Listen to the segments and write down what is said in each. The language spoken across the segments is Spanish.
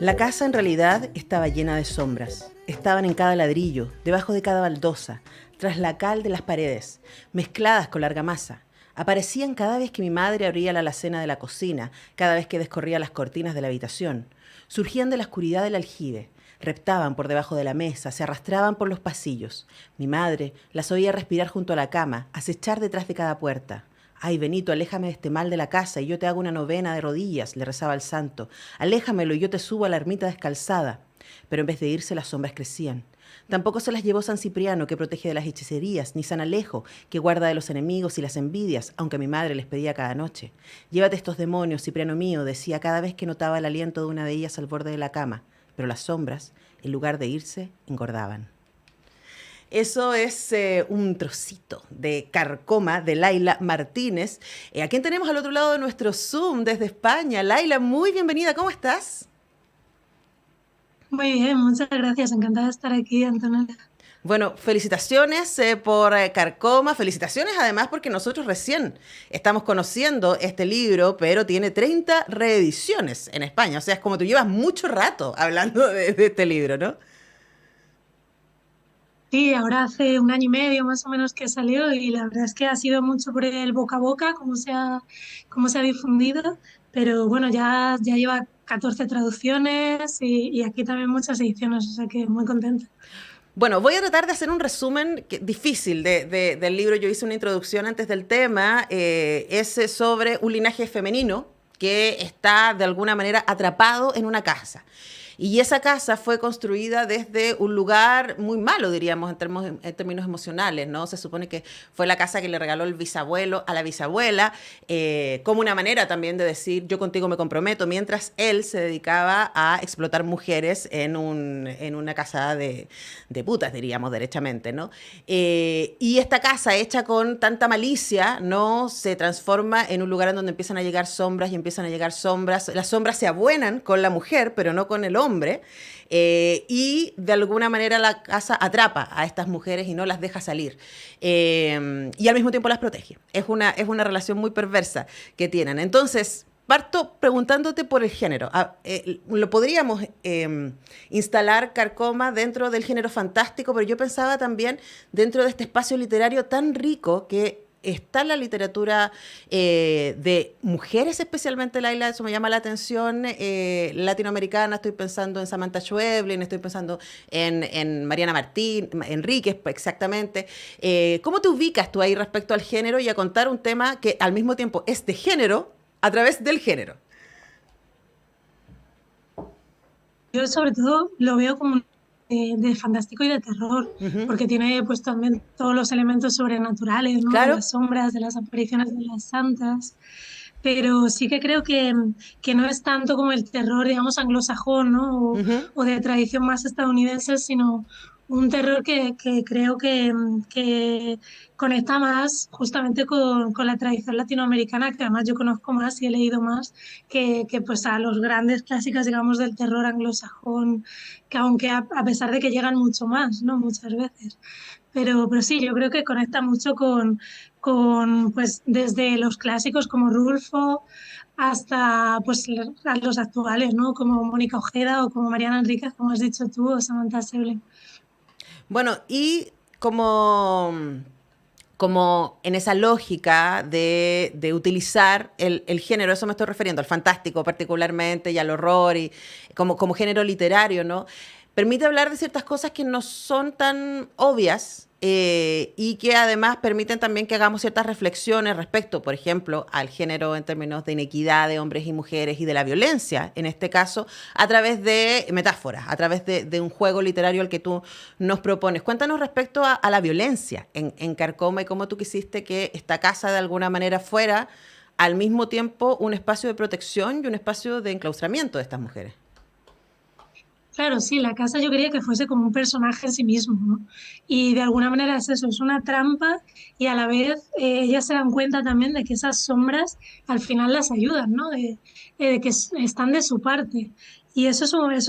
La casa en realidad estaba llena de sombras. Estaban en cada ladrillo, debajo de cada baldosa, tras la cal de las paredes, mezcladas con la argamasa. Aparecían cada vez que mi madre abría la alacena de la cocina, cada vez que descorría las cortinas de la habitación. Surgían de la oscuridad del aljibe, reptaban por debajo de la mesa, se arrastraban por los pasillos. Mi madre las oía respirar junto a la cama, acechar detrás de cada puerta. Ay, Benito, aléjame de este mal de la casa y yo te hago una novena de rodillas, le rezaba el santo. Aléjamelo y yo te subo a la ermita descalzada. Pero en vez de irse, las sombras crecían. Tampoco se las llevó San Cipriano, que protege de las hechicerías, ni San Alejo, que guarda de los enemigos y las envidias, aunque mi madre les pedía cada noche. Llévate estos demonios, Cipriano mío, decía cada vez que notaba el aliento de una de ellas al borde de la cama. Pero las sombras, en lugar de irse, engordaban. Eso es un trocito de Carcoma de Laila Martínez. ¿A quién tenemos al otro lado de nuestro Zoom desde España? Laila, muy bienvenida. ¿Cómo estás? Muy bien, muchas gracias. Encantada de estar aquí, Antonella. Bueno, felicitaciones por Carcoma, felicitaciones además porque nosotros recién estamos conociendo este libro, pero tiene 30 reediciones en España. O sea, es como tú llevas mucho rato hablando de este libro, ¿no? Sí, ahora hace un año y medio más o menos que salió y la verdad es que ha sido mucho por el boca a boca, cómo se ha difundido, pero bueno, ya lleva 14 traducciones y aquí también muchas ediciones, o sea que muy contenta. Bueno, voy a tratar de hacer un resumen difícil del libro. Yo hice una introducción antes del tema. Es sobre un linaje femenino que está de alguna manera atrapado en una casa. Y esa casa fue construida desde un lugar muy malo, diríamos, en términos emocionales, ¿no? Se supone que fue la casa que le regaló el bisabuelo a la bisabuela, como una manera también de decir, yo contigo me comprometo, mientras él se dedicaba a explotar mujeres en una casa de putas, diríamos, derechamente, ¿no? Y esta casa, hecha con tanta malicia, ¿no? Se transforma en un lugar en donde empiezan a llegar sombras y empiezan a llegar sombras. Las sombras se abuenan con la mujer, pero no con el hombre. Y de alguna manera la casa atrapa a estas mujeres y no las deja salir. Y al mismo tiempo las protege. Es una relación muy perversa que tienen. Entonces, parto preguntándote por el género. Lo podríamos instalar Carcoma dentro del género fantástico, pero yo pensaba también dentro de este espacio literario tan rico que está la literatura de mujeres, especialmente, Laila, eso me llama la atención, latinoamericana. Estoy pensando en Samantha Schweblin, estoy pensando en Mariana Martín, Enríquez, exactamente. ¿Cómo te ubicas tú ahí respecto al género y a contar un tema que al mismo tiempo es de género a través del género? Yo sobre todo lo veo como de fantástico y de terror, Ujú. porque tiene pues también todos los elementos sobrenaturales, ¿no? De Claro. las sombras, de las apariciones de las santas. Pero sí que creo que no es tanto como el terror, digamos, anglosajón, ¿no? Ujú. O de tradición más estadounidense, sino un terror que creo que conecta más justamente con la tradición latinoamericana, que además yo conozco más y he leído más que pues a los grandes clásicas, digamos, del terror anglosajón, que aunque a pesar de que llegan mucho más, ¿no? Muchas veces. Pero sí, yo creo que conecta mucho con pues desde los clásicos como Rulfo hasta pues a los actuales, ¿no? Como Mónica Ojeda o como Mariana Enríquez, como has dicho tú, o Samantha Schweblin. Bueno, y como en esa lógica de utilizar el género, eso me estoy refiriendo, al fantástico particularmente y al horror, y como género literario, ¿no? Permite hablar de ciertas cosas que no son tan obvias, y que además permiten también que hagamos ciertas reflexiones respecto, por ejemplo, al género en términos de inequidad de hombres y mujeres y de la violencia, en este caso, a través de metáforas, a través de un juego literario al que tú nos propones. Cuéntanos respecto a la violencia en Carcoma y cómo tú quisiste que esta casa de alguna manera fuera al mismo tiempo un espacio de protección y un espacio de enclaustramiento de estas mujeres. Claro, sí, la casa yo quería que fuese como un personaje en sí mismo, ¿no? Y de alguna manera es eso, es una trampa y a la vez ellas se dan cuenta también de que esas sombras al final las ayudan, ¿no? De que están de su parte. Y eso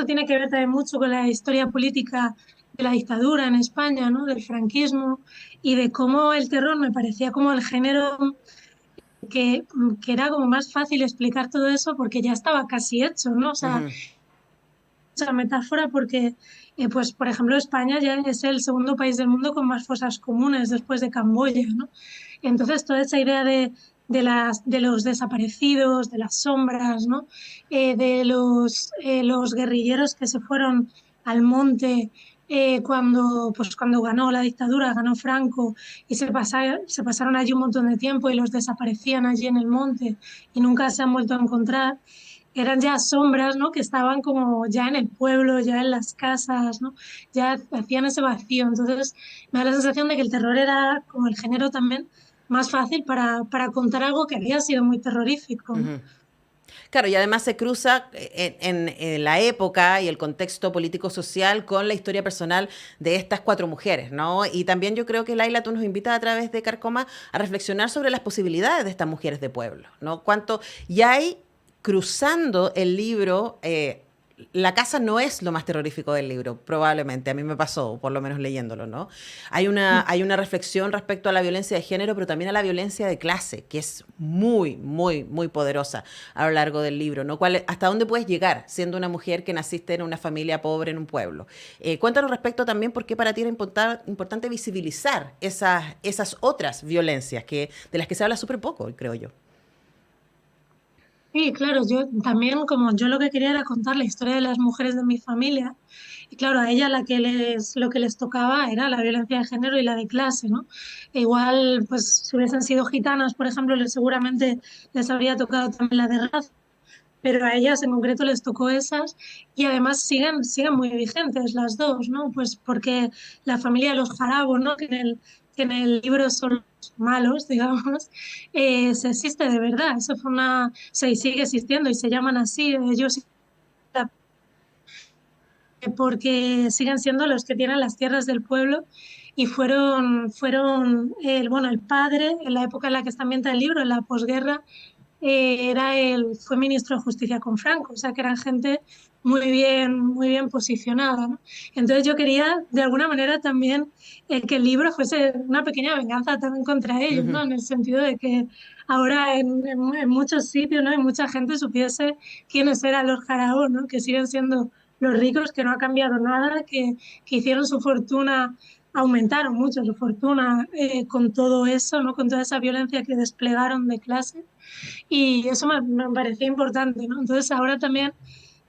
tiene que ver también mucho con la historia política de la dictadura en España, ¿no? Del franquismo y de cómo el terror me parecía como el género que era como más fácil explicar todo eso porque ya estaba casi hecho, ¿no? O sea, Ujú. mucha metáfora porque, pues, por ejemplo, España ya es el segundo país del mundo con más fosas comunes después de Camboya, ¿no? Entonces, toda esa idea de los desaparecidos, de las sombras, ¿no? Los guerrilleros que se fueron al monte cuando ganó la dictadura, ganó Franco, y se pasaron allí un montón de tiempo y los desaparecían allí en el monte y nunca se han vuelto a encontrar. Eran ya sombras, ¿no? Que estaban como ya en el pueblo, ya en las casas, ¿no? Ya hacían ese vacío. Entonces, me da la sensación de que el terror era, como el género también, más fácil para contar algo que había sido muy terrorífico, ¿no? Ujú. Claro, y además se cruza en la época y el contexto político-social con la historia personal de estas cuatro mujeres, ¿no? Y también yo creo que, Laila, tú nos invitas a través de Carcoma a reflexionar sobre las posibilidades de estas mujeres de pueblo, ¿no? Cuánto y hay cruzando el libro, la casa no es lo más terrorífico del libro, probablemente. A mí me pasó, por lo menos leyéndolo, ¿no? Hay una reflexión respecto a la violencia de género, pero también a la violencia de clase, que es muy, muy, muy poderosa a lo largo del libro, ¿no? ¿Hasta dónde puedes llegar siendo una mujer que naciste en una familia pobre en un pueblo? Cuéntanos respecto también por qué para ti era importante visibilizar esas otras violencias de las que se habla súper poco, creo yo. Sí, claro, yo también, como yo lo que quería era contar la historia de las mujeres de mi familia, y claro, a ella lo que les tocaba era la violencia de género y la de clase, ¿no? E igual, pues si hubiesen sido gitanas, por ejemplo, seguramente les habría tocado también la de raza, pero a ellas en concreto les tocó esas y además siguen muy vigentes las dos, ¿no? Pues porque la familia de los Jarabo, ¿no? Que en el libro son los malos, digamos, se existe de verdad, eso fue se sigue existiendo y se llaman así, ellos porque siguen siendo los que tienen las tierras del pueblo y fueron bueno, el padre, en la época en la que está ambientado el libro, en la posguerra, fue ministro de Justicia con Franco, o sea que eran gente muy bien posicionada, ¿no? Entonces yo quería, de alguna manera, también que el libro fuese una pequeña venganza también contra ellos, Ujú. ¿no? En el sentido de que ahora en muchos sitios, ¿no? Y mucha gente supiese quiénes eran los faraón, ¿no? Que siguen siendo los ricos, que no ha cambiado nada, que hicieron su fortuna, aumentaron mucho su fortuna con todo eso, ¿no? Con toda esa violencia que desplegaron de clase y eso me parecía importante, ¿no? Entonces ahora también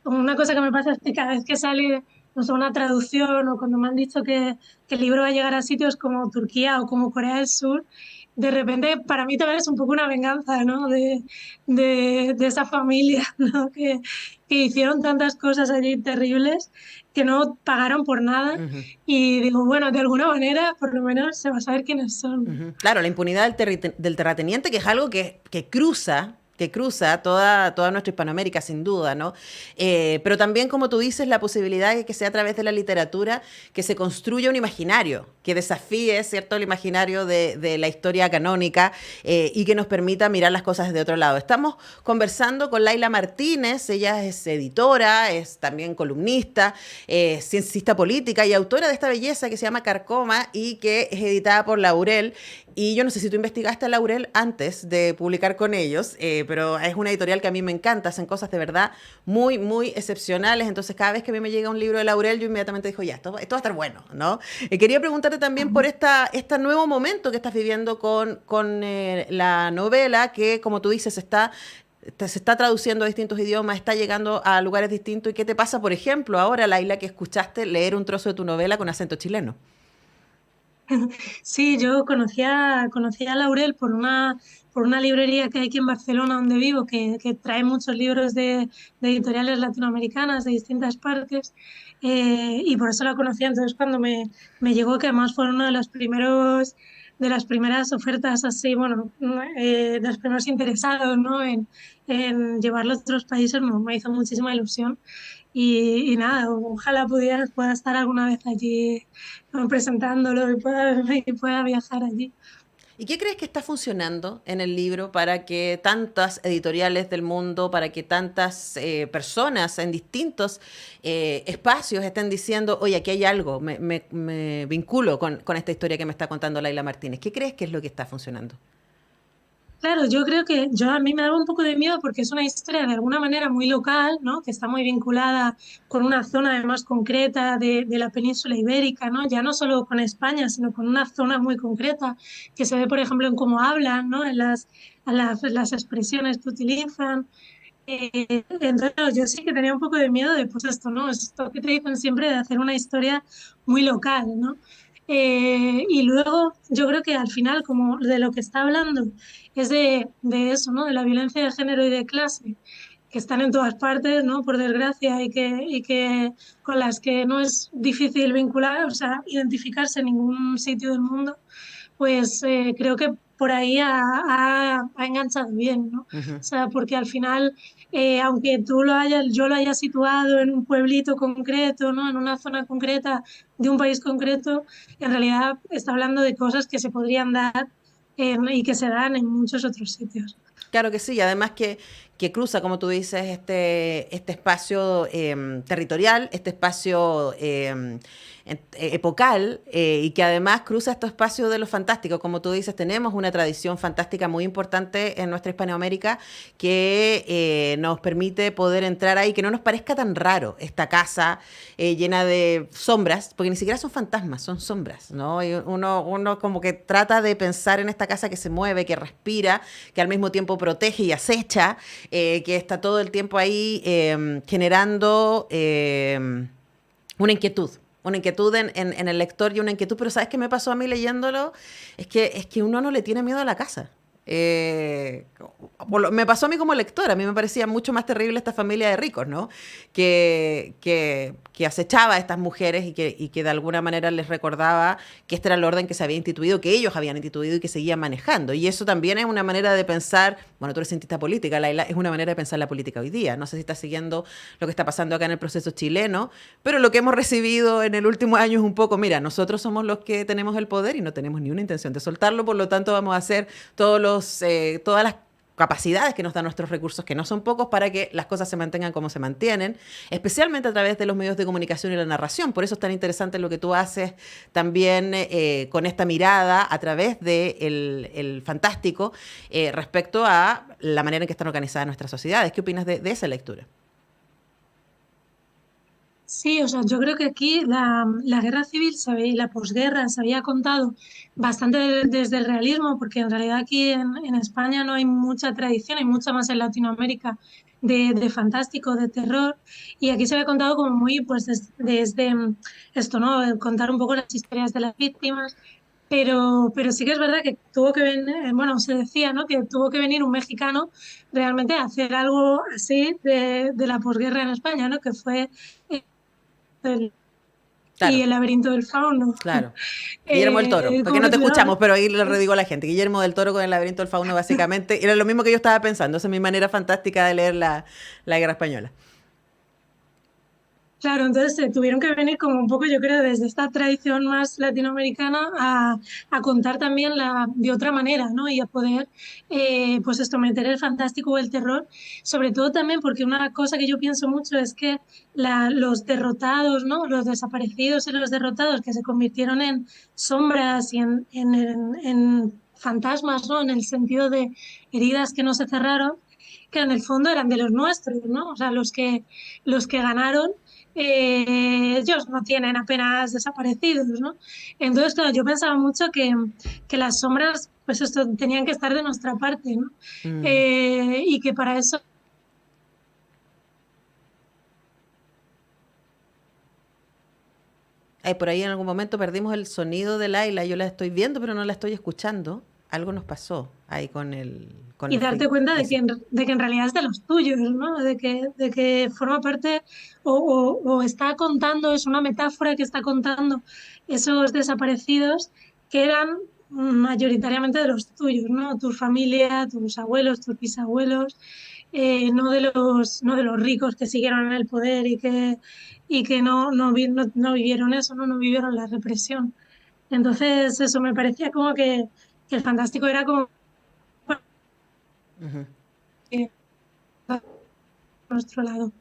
una cosa que me pasa es que cada vez que sale, no sé, una traducción o cuando me han dicho que el libro va a llegar a sitios como Turquía o como Corea del Sur, de repente para mí también es un poco una venganza, ¿no? De esa familia, ¿no? Que hicieron tantas cosas allí terribles que no pagaron por nada Ujú. y digo, bueno, de alguna manera por lo menos se va a saber quiénes son. Ujú. Claro, la impunidad del terrateniente, que es algo que cruza toda nuestra Hispanoamérica, sin duda, ¿no? Pero también, como tú dices, la posibilidad de que sea a través de la literatura que se construya un imaginario, que desafíe, ¿cierto?, el imaginario de la historia canónica y que nos permita mirar las cosas desde otro lado. Estamos conversando con Laila Martínez, ella es editora, es también columnista, ciencista política y autora de esta belleza que se llama Carcoma y que es editada por Laurel. Y yo no sé si tú investigaste a Laurel antes de publicar con ellos, pero es una editorial que a mí me encanta, hacen cosas de verdad muy, muy excepcionales. Entonces, cada vez que a mí me llega un libro de Laurel, yo inmediatamente digo, ya, esto va a estar bueno, ¿no? Quería preguntarte también por este nuevo momento que estás viviendo con la novela, que, como tú dices, se está traduciendo a distintos idiomas, está llegando a lugares distintos. ¿Y qué te pasa, por ejemplo, ahora, Laila, que escuchaste leer un trozo de tu novela con acento chileno? Sí, yo conocía a Laurel por una librería que hay aquí en Barcelona donde vivo, que trae muchos libros de editoriales latinoamericanas de distintas partes, y por eso la conocía. Entonces, cuando me llegó, que además fue uno de los primeros, de las primeras ofertas así, bueno, de los primeros interesados, ¿no? En llevarlo a otros países, me hizo muchísima ilusión. Y nada, ojalá pueda estar alguna vez allí presentándolo y pueda viajar allí. ¿Y qué crees que está funcionando en el libro para que tantas editoriales del mundo, para que tantas personas en distintos espacios estén diciendo, oye, aquí hay algo, me vinculo con esta historia que me está contando Laila Martínez? ¿Qué crees que es lo que está funcionando? Claro, yo creo que a mí me daba un poco de miedo porque es una historia de alguna manera muy local, ¿no? Que está muy vinculada con una zona además concreta de la península ibérica, ¿no? Ya no solo con España, sino con una zona muy concreta que se ve, por ejemplo, en cómo hablan, ¿no? En las expresiones que utilizan. Entonces, claro, yo sí que tenía un poco de miedo de, pues esto, ¿no? Es esto que te dicen siempre de hacer una historia muy local, ¿no? Y luego yo creo que al final, como de lo que está hablando, es de eso, ¿no? De la violencia de género y de clase, que están en todas partes, ¿no? Por desgracia, y que con las que no es difícil vincular, o sea, identificarse en ningún sitio del mundo, pues creo que por ahí ha enganchado bien, ¿no? O Ujú. sea, porque al final, aunque yo lo haya situado en un pueblito concreto, ¿no? En una zona concreta de un país concreto, en realidad está hablando de cosas que se podrían dar y que se dan en muchos otros sitios. Claro que sí, y además que cruza, como tú dices, este espacio territorial, este espacio epocal, y que además cruza este espacio de lo fantástico. Como tú dices, tenemos una tradición fantástica muy importante en nuestra Hispanoamérica que nos permite poder entrar ahí, que no nos parezca tan raro esta casa llena de sombras, porque ni siquiera son fantasmas, son sombras, ¿no? Y uno como que trata de pensar en esta casa que se mueve, que respira, que al mismo tiempo protege y acecha, que está todo el tiempo ahí generando una inquietud. Una inquietud en el lector y una inquietud, pero ¿sabes qué me pasó a mí leyéndolo? Es que uno no le tiene miedo a la casa. Eh, Me pasó a mí como lectora, a mí me parecía mucho más terrible esta familia de ricos, ¿no? Que acechaba a estas mujeres y que de alguna manera les recordaba que este era el orden que se había instituido, que ellos habían instituido y que seguían manejando. Y eso también es una manera de pensar, bueno, tú eres cientista política, Laila, es una manera de pensar la política hoy día. No sé si estás siguiendo lo que está pasando acá en el proceso chileno, pero lo que hemos recibido en el último año es un poco, mira, nosotros somos los que tenemos el poder y no tenemos ni una intención de soltarlo, por lo tanto vamos a hacer todas las capacidades que nos dan nuestros recursos, que no son pocos, para que las cosas se mantengan como se mantienen, especialmente a través de los medios de comunicación y la narración. Por eso es tan interesante lo que tú haces también con esta mirada a través del fantástico respecto a la manera en que están organizadas nuestras sociedades. ¿Qué opinas de esa lectura? Sí, o sea, yo creo que aquí la guerra civil y la posguerra se había contado bastante desde el realismo, porque en realidad aquí en España no hay mucha tradición, hay mucha más en Latinoamérica de fantástico, de terror, y aquí se había contado como muy, pues desde esto, ¿no? Contar un poco las historias de las víctimas, pero sí que es verdad que tuvo que venir, bueno, se decía, ¿no? Que tuvo que venir un mexicano realmente a hacer algo así de la posguerra en España, ¿no? Que fue el- y Claro, el laberinto del fauno. claro. Guillermo del Toro, porque Como no que te escuchamos, claro, pero ahí le es- redigo a la gente. Guillermo del Toro con el laberinto del fauno, básicamente, era lo mismo que yo estaba pensando. Esa es mi manera fantástica de leer la guerra española. claro, entonces tuvieron que venir como un poco, yo creo, desde esta tradición más latinoamericana a contar también de otra manera, ¿no? Y a poder, pues esto, meter el fantástico o el terror, sobre todo también porque una cosa que yo pienso mucho es que los derrotados, ¿no? Los desaparecidos y los derrotados que se convirtieron en sombras y en fantasmas, ¿no? En el sentido de heridas que no se cerraron, que en el fondo eran de los nuestros, ¿no? O sea, los que ganaron, ellos no tienen apenas desaparecidos, ¿no? Entonces, claro, yo pensaba mucho que las sombras, pues esto, tenían que estar de nuestra parte, ¿no? Mm. Y que para eso. Ay, por ahí en algún momento perdimos el sonido de Laila. Yo la estoy viendo, pero no la estoy escuchando. Algo nos pasó ahí con Y el darte Facebook. cuenta Ahí sí. de que en realidad es de los tuyos, ¿no? De que forma parte o está contando, es una metáfora que está contando esos desaparecidos que eran mayoritariamente de los tuyos, ¿no? Tu familia, tus abuelos, tus bisabuelos, no de los ricos que siguieron en el poder y que no vivieron eso, ¿no? No vivieron la represión. Entonces, eso me parecía como que el fantástico era como Ujú. a nuestro lado.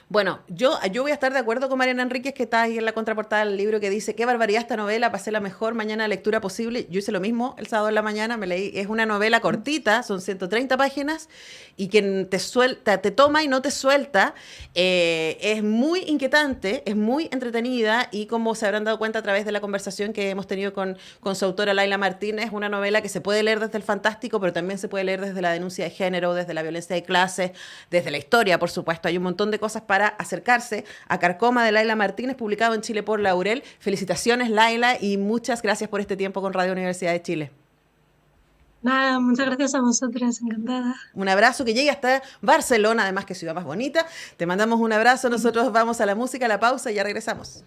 Bueno, yo voy a estar de acuerdo con Mariana Enríquez, que está ahí en la contraportada del libro, que dice, qué barbaridad esta novela, pasé la mejor mañana de lectura posible. Yo hice lo mismo el sábado en la mañana, me leí, es una novela cortita, son 130 páginas, y que te suelta, te toma y no te suelta. Es muy inquietante, es muy entretenida, y como se habrán dado cuenta a través de la conversación que hemos tenido con su autora Laila Martínez, es una novela que se puede leer desde el fantástico, pero también se puede leer desde la denuncia de género, desde la violencia de clases, desde la historia, por supuesto. Hay un montón de cosas para acercarse a Carcoma de Laila Martínez, publicado en Chile por Laurel. Felicitaciones, Laila, y muchas gracias por este tiempo con Radio Universidad de Chile. Nada, muchas gracias a vosotras, encantada. Un abrazo que llegue hasta Barcelona, además que ciudad más bonita. Te mandamos un abrazo, nosotros vamos a la música, a la pausa y ya regresamos.